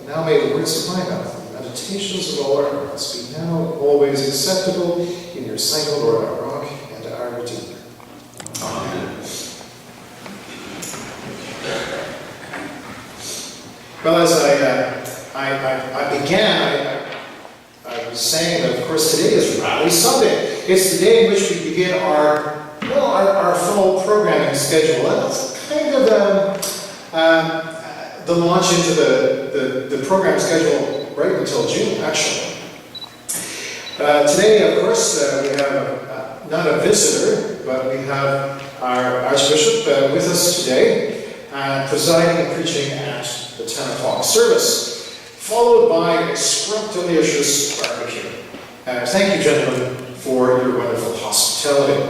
And now may the words of my mouth and the meditations of all our hearts be now and always acceptable in your sight, O Lord, our rock and our Redeemer. Amen. Well, as I began, I was saying that, of course, today is Rally Sunday. It's the day in which we begin our fall programming schedule. And that's kind of the launch into the program schedule right until June, actually. Today, of course, we have not a visitor, but we have our Archbishop with us today, presiding and preaching at the 10 o'clock service, followed by a scrumptious barbecue. Thank you, gentlemen, for your wonderful hospitality.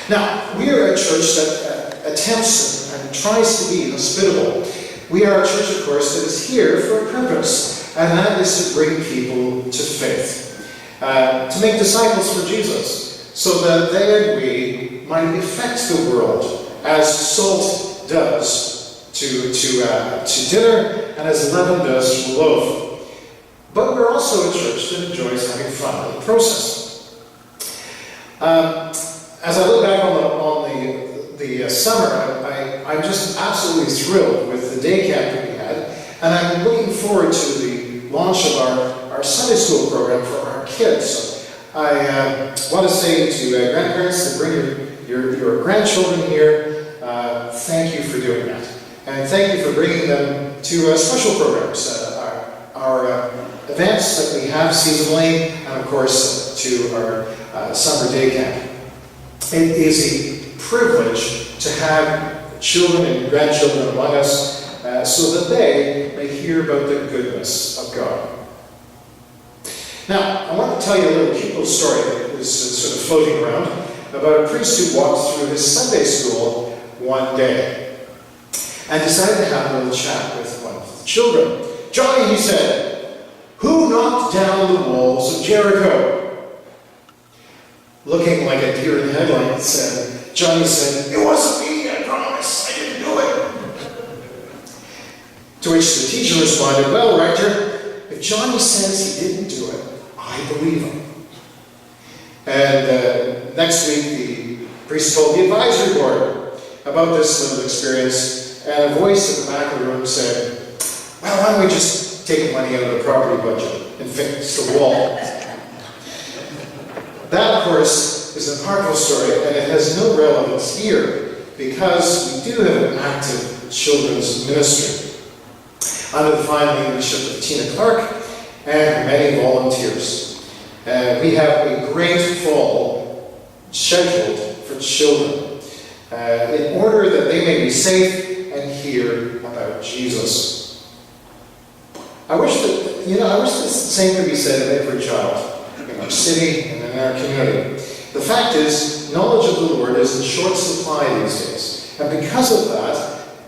Now, we are a church that attempts and tries to be hospitable. We are a church, of course, that is here for a purpose, and that is to bring people to faith, to make disciples for Jesus, so that they and we might affect the world as salt does to dinner and as leaven does to a loaf. But we're also a church that enjoys having fun in the process. As I look back on the summer, I'm just absolutely thrilled with the day camp that we had, and I'm looking forward to the launch of our Sunday school program for our kids. So I want to say to grandparents that bring your grandchildren here, thank you for doing that. And thank you for bringing them to special programs, our events that we have seasonally, and of course to our summer day camp. It is a privilege to have children and grandchildren among us so that they may hear about the goodness of God. Now, I want to tell you a little cute little story that was sort of floating around about a priest who walked through his Sunday school one day and decided to have a little chat with one of the children. "Johnny," he said, "who knocked down the walls of Jericho?" Looking like a deer in the headlights, Johnny said, "It wasn't me, I promise, I didn't do it." To which the teacher responded, "Well, Rector, if Johnny says he didn't do it, I believe him." And next week, the priest told the advisory board about this little experience, and a voice at the back of the room said, "Well, why don't we just take money out of the property budget and fix the wall?" That, of course, is an apocryphal story, and it has no relevance here, because we do have an active children's ministry under the fine leadership of Tina Clark and many volunteers. We have a great fall scheduled for children, in order that they may be safe and hear about Jesus. I wish the same could be said of every child in our city and in our community. The fact is, knowledge of the Lord is in short supply these days. And because of that,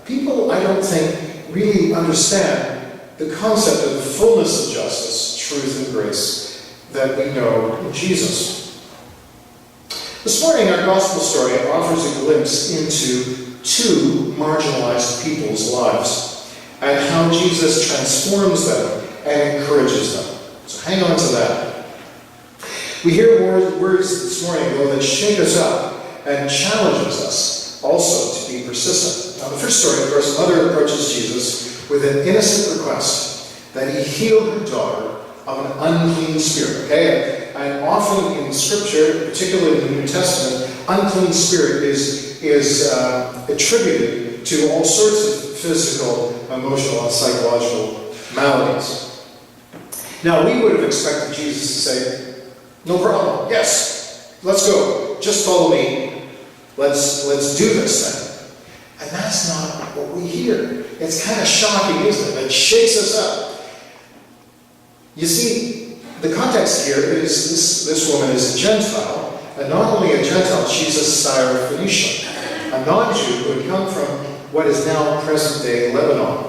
people, I don't think, really understand the concept of the fullness of justice, truth, and grace that we know in Jesus. This morning, our gospel story offers a glimpse into two marginalized people's lives and how Jesus transforms them and encourages them. So hang on to that. We hear words this morning, though, that shake us up and challenges us also to be persistent. Now, the first story, of course, a mother approaches Jesus with an innocent request that he heal her daughter of an unclean spirit. Okay? And often in Scripture, particularly in the New Testament, unclean spirit is attributed to all sorts of physical, emotional, and psychological maladies. Now, we would have expected Jesus to say, "No problem. Yes, let's go. Just follow me. Let's do this then." And that's not what we hear. It's kind of shocking, isn't it? It shakes us up. You see, the context here is this woman is a Gentile, and not only a Gentile, she's a Syrophoenician, a non-Jew who had come from what is now present-day Lebanon.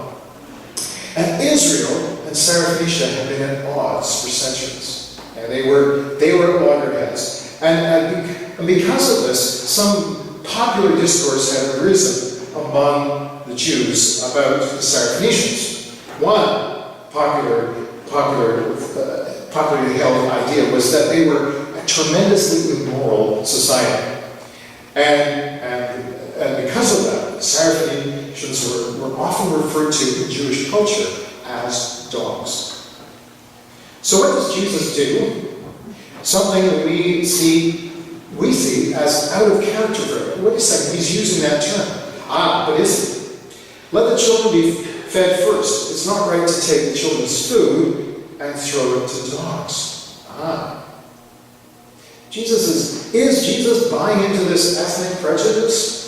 And Israel and Syrophoenicia had been at odds for centuries. And they were loggerheads. And because of this, some popular discourse had arisen among the Jews about the Syrophoenicians. One popularly held idea was that they were a tremendously immoral society. And because of that, Seraphins were often referred to in Jewish culture as dogs. So what does Jesus do? Something that we see as out of character for him. Wait a second, he's using that term. But is he? Let the children be fed first. It's not right to take the children's food and throw it to dogs. Is Jesus buying into this ethnic prejudice?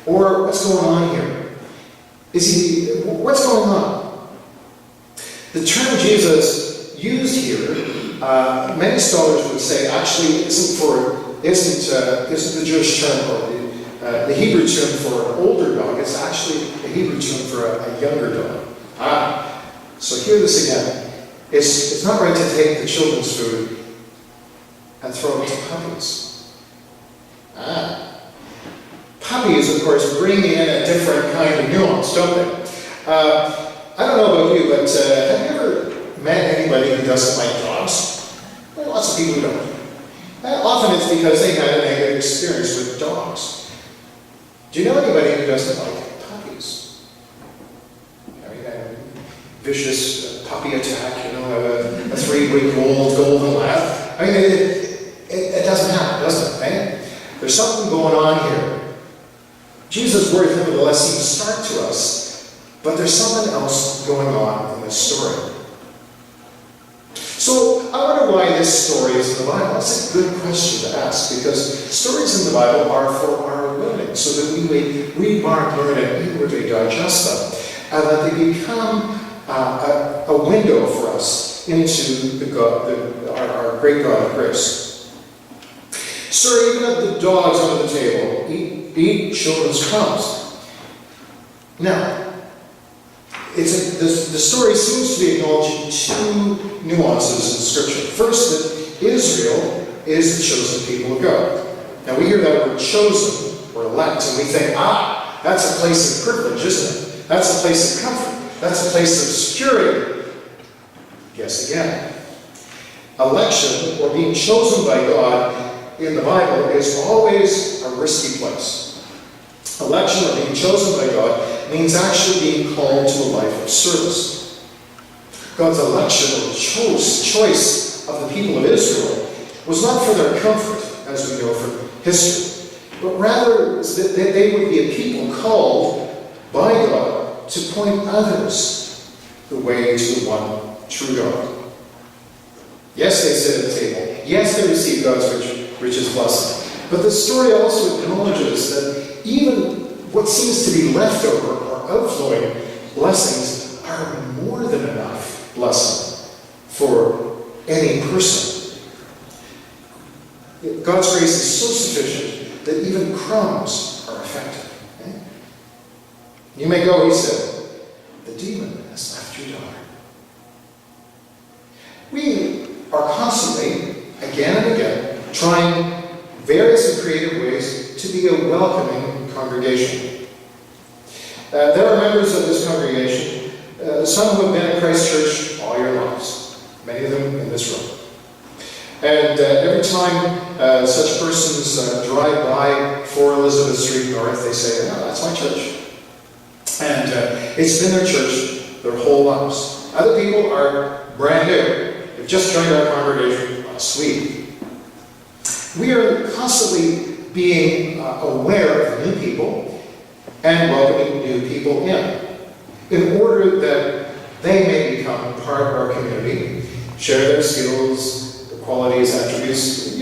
Or what's going on here? What's going on? The term Jesus used here, many scholars would say actually isn't the Jewish term or the Hebrew term for an older dog. It's actually the Hebrew term for a younger dog. So hear this again. It's not right to take the children's food and throw it to puppies. Puppies, of course, bring in a different kind of nuance, don't they? I don't know about you, but have you ever met anybody who doesn't like dogs? There are lots of people who don't. Often it's because they had a negative experience with dogs. Do you know anybody who doesn't like puppies? I mean, a vicious puppy attack, a 3-week-old golden lab. I mean, it doesn't happen, does it? Right? There's something going on here. Jesus' words, nevertheless, seem stark to us, but there's something else going on in this story. So, I wonder why this story is in the Bible. That's a good question to ask, because stories in the Bible are for our learning, so that we may read, mark, learn, and inwardly digest them, and that they become a window for us into our great God of grace. Sir, even if the dogs under the table eat children's crumbs. Now, the story seems to be acknowledging two nuances in Scripture. First, that Israel is the chosen people of God. Now, we hear that word chosen or elect, and we think, that's a place of privilege, isn't it? That's a place of comfort. That's a place of security. Guess again. Election, or being chosen by God in the Bible, is always a risky place. Election, or being chosen by God, means actually being called to a life of service. God's election, or choice of the people of Israel, was not for their comfort, as we know from history, but rather that they would be a people called by God to point others the way to the one true God. Yes, they sit at the table. Yes, they receive God's richest blessing. But the story also acknowledges that even what seems to be leftover or outflowing blessings are more than enough blessing for any person. God's grace is so sufficient that even crumbs are effective. Okay? You may go, he said, the demon has left your daughter. We are constantly, again and again, trying various and creative ways to be a welcoming congregation. There are members of this congregation, some who have been at Christ Church all your lives, many of them in this room. And every time such persons drive by 4 Elizabeth Street North, they say, that's my church. And it's been their church their whole lives. Other people are brand new. They've just joined our congregation last week. We are constantly being aware of new people and welcoming new people in order that they may become part of our community, share their skills, their qualities, attributes,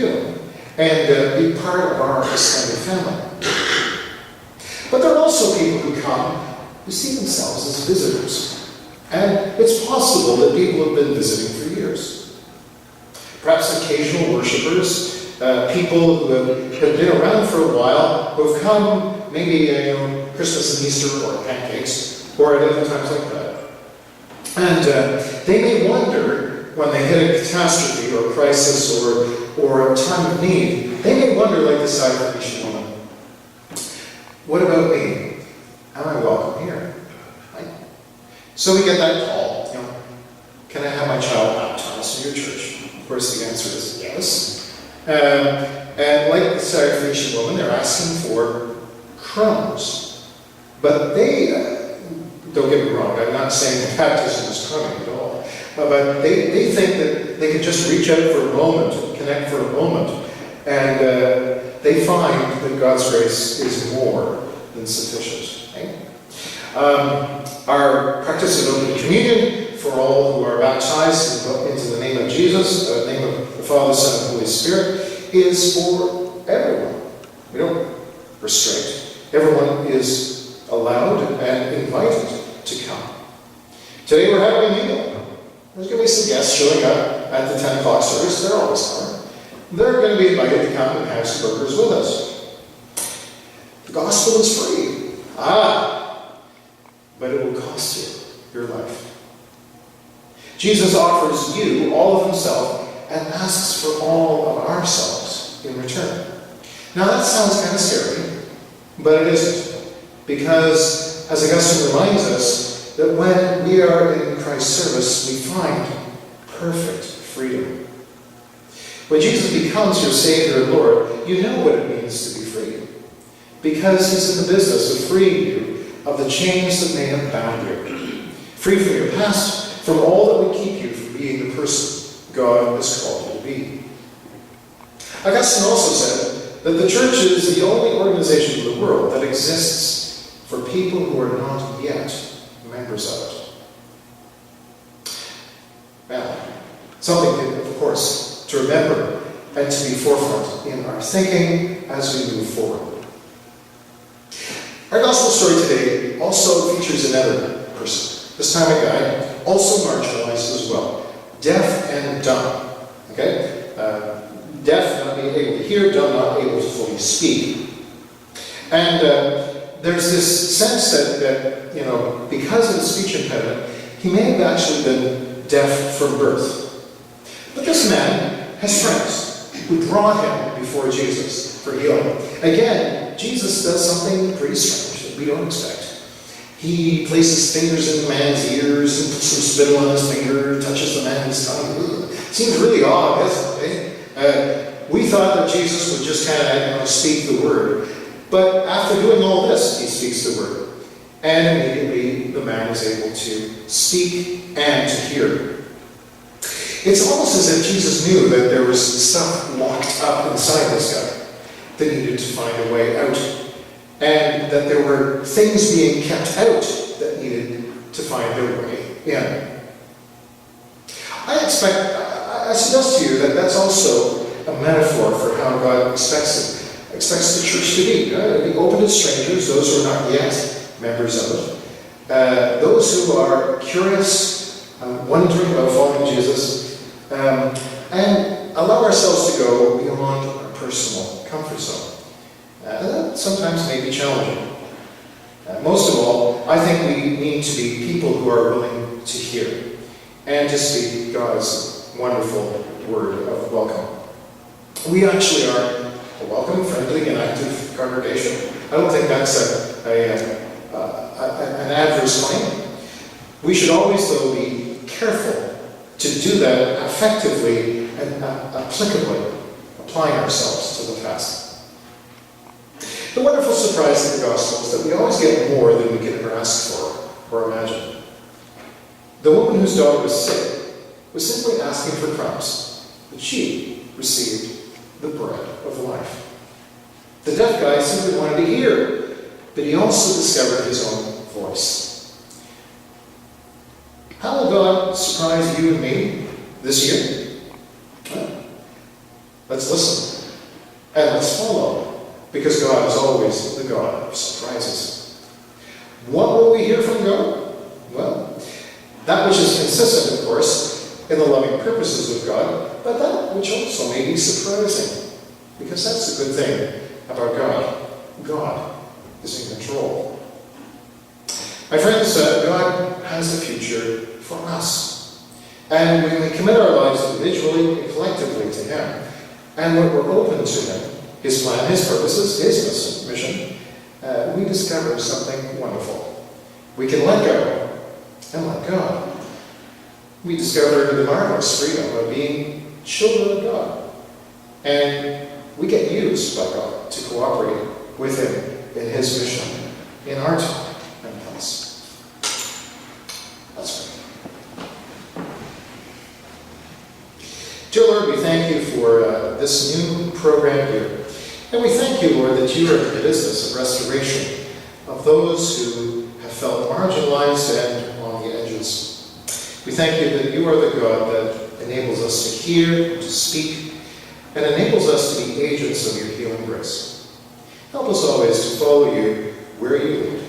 and be part of our extended family. But there are also people who come who see themselves as visitors. And it's possible that people have been visiting for years. Perhaps occasional worshipers, people who have been around for a while, who have come maybe Christmas and Easter or pancakes, or at other times like that. And they may wonder, when they hit a catastrophe or a crisis or a time of need, they may wonder, like this Irish woman, what about me? Am I welcome here? Right? So we get that call, your church? Of course, the answer is yes. And like the Syrophoenician woman, they're asking for crumbs. But they, don't get me wrong, I'm not saying that baptism is crumbing at all. But they think that they can just reach out for a moment, connect for a moment, and they find that God's grace is more than sufficient. Okay? Our practice of open communion for all who are baptized into the name of Jesus, the name of the Father, Son, and Holy Spirit, is for everyone. We don't restrict. Everyone is allowed and invited to come. Today we're having a meal. There's going to be some guests showing up at the 10 o'clock service. There always are. They're going to be invited to come and have some burgers with us. The gospel is free. But it will cost you your life. Jesus offers you all of himself and asks for all of ourselves in return. Now that sounds kind of scary, but it isn't. Because, as Augustine reminds us, that when we are in Christ's service, we find perfect freedom. When Jesus becomes your Savior and Lord, you know what it means to be free. Because he's in the business of freeing you of the chains that may have bound you. Free from your past, from all that would keep you from being the person God has called you to be. Augustine also said that the church is the only organization in the world that exists for people who are not yet members of it. Now, something, of course, to remember and to be forefront in our thinking as we move forward. Our gospel story today also features another person, this time a guy, also marginalized as well, deaf and dumb. Okay? Deaf, not being able to hear, dumb, not able to fully speak. And there's this sense that, because of the speech impediment, he may have actually been deaf from birth. But this man has friends who brought him before Jesus for healing. Again, Jesus does something pretty strange that we don't expect. He places fingers in the man's ears and puts some spittle on his finger, touches the man's tongue. Seems really odd, doesn't it? We thought that Jesus would just kind of, speak the word. But after doing all this, he speaks the word. And immediately the man is able to speak and to hear. It's almost as if Jesus knew that there was stuff locked up inside this guy that needed to find a way out. And that there were things being kept out that needed to find their way in. I suggest to you that that's also a metaphor for how God expects the church to be. Be open to strangers, those who are not yet members of it. Those who are curious, wondering about following Jesus, and allow ourselves to go beyond our personal comfort zone. That sometimes may be challenging. Most of all, I think we need to be people who are willing to hear and to speak God's wonderful word of welcome. We actually are a welcome, friendly, and active congregation. I don't think that's an adverse claim. We should always, though, be careful to do that effectively and applicably, applying ourselves to the task. The wonderful surprise of the gospel is that we always get more than we can ever ask for or imagine. The woman whose daughter was sick was simply asking for crumbs, but she received the bread of life. The deaf guy simply wanted to hear, but he also discovered his own voice. How will God surprise you and me this year? Well, let's listen and let's follow. Because God is always the God of surprises. What will we hear from God? Well, that which is consistent, of course, in the loving purposes of God, but that which also may be surprising. Because that's the good thing about God. God is in control. My friends, God has a future for us. And when we commit our lives individually and collectively to Him, and when we're open to Him, His plan, His purposes, His mission, we discover something wonderful. We can let go and let God. We discover the marvelous freedom of being children of God. And we get used by God to cooperate with Him in His mission in our time and place. Let's pray. Dear Lord, we thank you for this new program here. And we thank you, Lord, that you are in the business of restoration of those who have felt marginalized and on the edges. We thank you that you are the God that enables us to hear, to speak, and enables us to be agents of your healing grace. Help us always to follow you where you lead,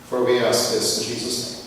for we ask this in Jesus' name.